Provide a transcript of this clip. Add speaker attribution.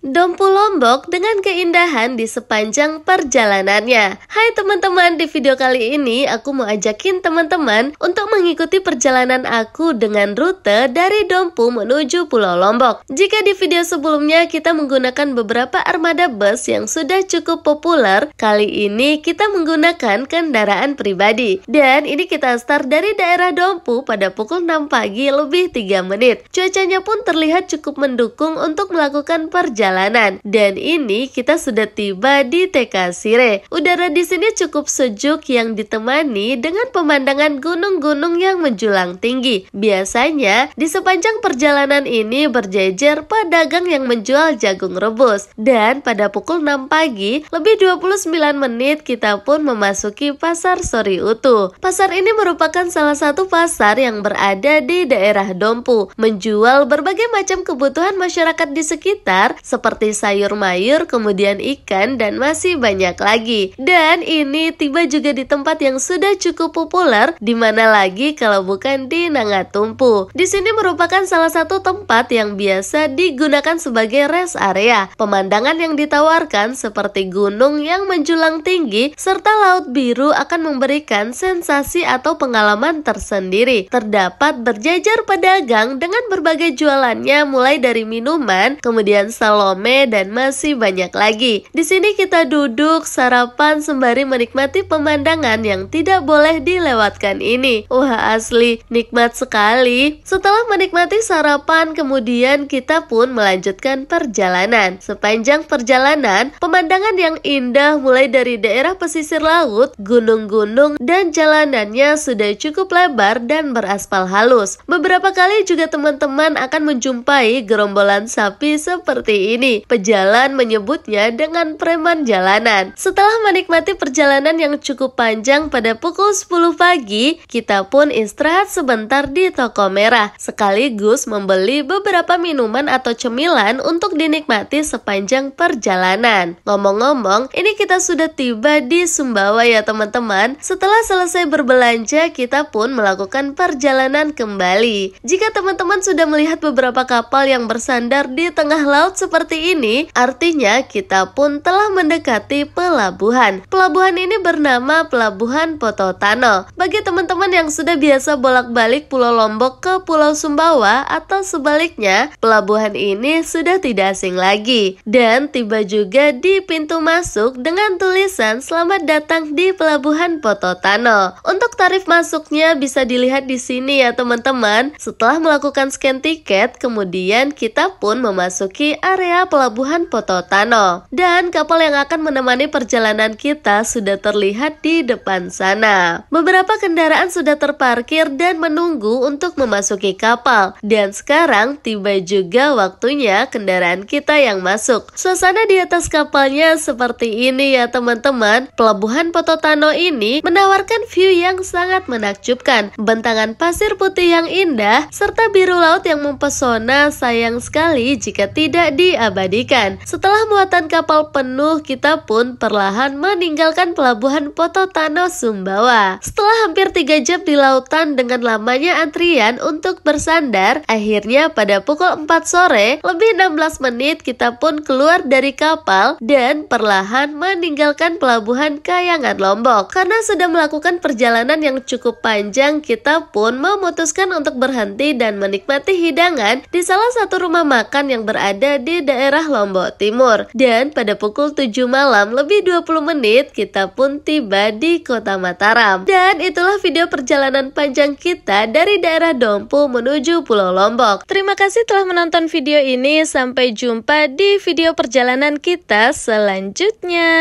Speaker 1: Dompu Lombok dengan keindahan di sepanjang perjalanannya. Hai teman-teman, di video kali ini aku mau ajakin teman-teman untuk mengikuti perjalanan aku dengan rute dari Dompu menuju Pulau Lombok. Jika di video sebelumnya kita menggunakan beberapa armada bus yang sudah cukup populer, kali ini kita menggunakan kendaraan pribadi. Dan ini kita start dari daerah Dompu pada pukul 6 pagi lebih 3 menit. Cuacanya pun terlihat cukup mendukung untuk melakukan perjalanan. Dan ini kita sudah tiba di TK Sire. Udara di sini cukup sejuk yang ditemani dengan pemandangan gunung-gunung yang menjulang tinggi. Biasanya di sepanjang perjalanan ini berjejer pedagang yang menjual jagung rebus. Dan pada pukul 6 pagi lebih 29 menit kita pun memasuki Pasar Sori Utuh. Pasar ini merupakan salah satu pasar yang berada di daerah Dompu, menjual berbagai macam kebutuhan masyarakat di sekitar seperti sayur mayur, kemudian ikan, dan masih banyak lagi. Dan ini tiba juga di tempat yang sudah cukup populer, di mana lagi kalau bukan di Nangatumpu. Di sini merupakan salah satu tempat yang biasa digunakan sebagai rest area. Pemandangan yang ditawarkan seperti gunung yang menjulang tinggi serta laut biru akan memberikan sensasi atau pengalaman tersendiri. Terdapat berjajar pedagang dengan berbagai jualannya mulai dari minuman, kemudian salome, dan masih banyak lagi. Di sini kita duduk, sarapan sembari menikmati pemandangan yang tidak boleh dilewatkan ini. Wah, asli nikmat sekali. Setelah menikmati sarapan, kemudian kita pun melanjutkan perjalanan. Sepanjang perjalanan, pemandangan yang indah mulai dari daerah pesisir laut, gunung-gunung, dan jalanannya sudah cukup lebar dan beraspal halus. Beberapa kali juga teman-teman akan menjumpai gerombolan sapi seperti ini. Pejalan menyebutnya dengan preman jalanan. Setelah menikmati perjalanan yang cukup panjang pada pukul 10 pagi, kita pun istirahat sebentar di toko merah, sekaligus membeli beberapa minuman atau cemilan untuk dinikmati sepanjang perjalanan. Ngomong-ngomong, ini kita sudah tiba di Sumbawa ya teman-teman. Setelah selesai berbelanja, kita pun melakukan perjalanan kembali. Jika teman-teman sudah melihat beberapa kapal yang bersandar di tengah laut seperti ini, artinya kita pun telah mendekati pelabuhan. Pelabuhan ini bernama Pelabuhan Pototano. Bagi teman-teman yang sudah biasa bolak-balik Pulau Lombok ke Pulau Sumbawa atau sebaliknya, pelabuhan ini sudah tidak asing lagi. Dan tiba juga di pintu masuk dengan tulisan "Selamat datang di Pelabuhan Pototano". Untuk tarif masuknya bisa dilihat di sini ya teman-teman. Setelah melakukan scan tiket, kemudian kita pun memasuki area Pelabuhan Pototano. Dan kapal yang akan menemani perjalanan kita sudah terlihat di depan sana. Beberapa kendaraan sudah terparkir dan menunggu untuk memasuki kapal. Dan sekarang tiba juga waktunya kendaraan kita yang masuk. Suasana di atas kapalnya seperti ini ya teman-teman. Pelabuhan Pototano ini menawarkan view yang sangat menakjubkan. Bentangan pasir putih yang indah serta biru laut yang mempesona, sayang sekali jika tidak diabadikan. Setelah muatan kapal penuh, kita pun perlahan meninggalkan Pelabuhan Pototano Sumbawa. Setelah hampir 3 jam di lautan dengan lamanya antrian untuk bersandar, akhirnya pada pukul 4 sore lebih 16 menit kita pun keluar dari kapal dan perlahan meninggalkan Pelabuhan Kayangan Lombok. Karena sudah melakukan perjalanan yang cukup panjang, kita pun memutuskan untuk berhenti dan menikmati hidangan di salah satu rumah makan yang berada di daerah Lombok Timur. Dan pada pukul 7 malam lebih 20 menit kita pun tiba di Kota Mataram. Dan itulah video perjalanan panjang kita dari daerah Dompu menuju Pulau Lombok. Terima kasih telah menonton video ini. Sampai jumpa di video perjalanan kita selanjutnya.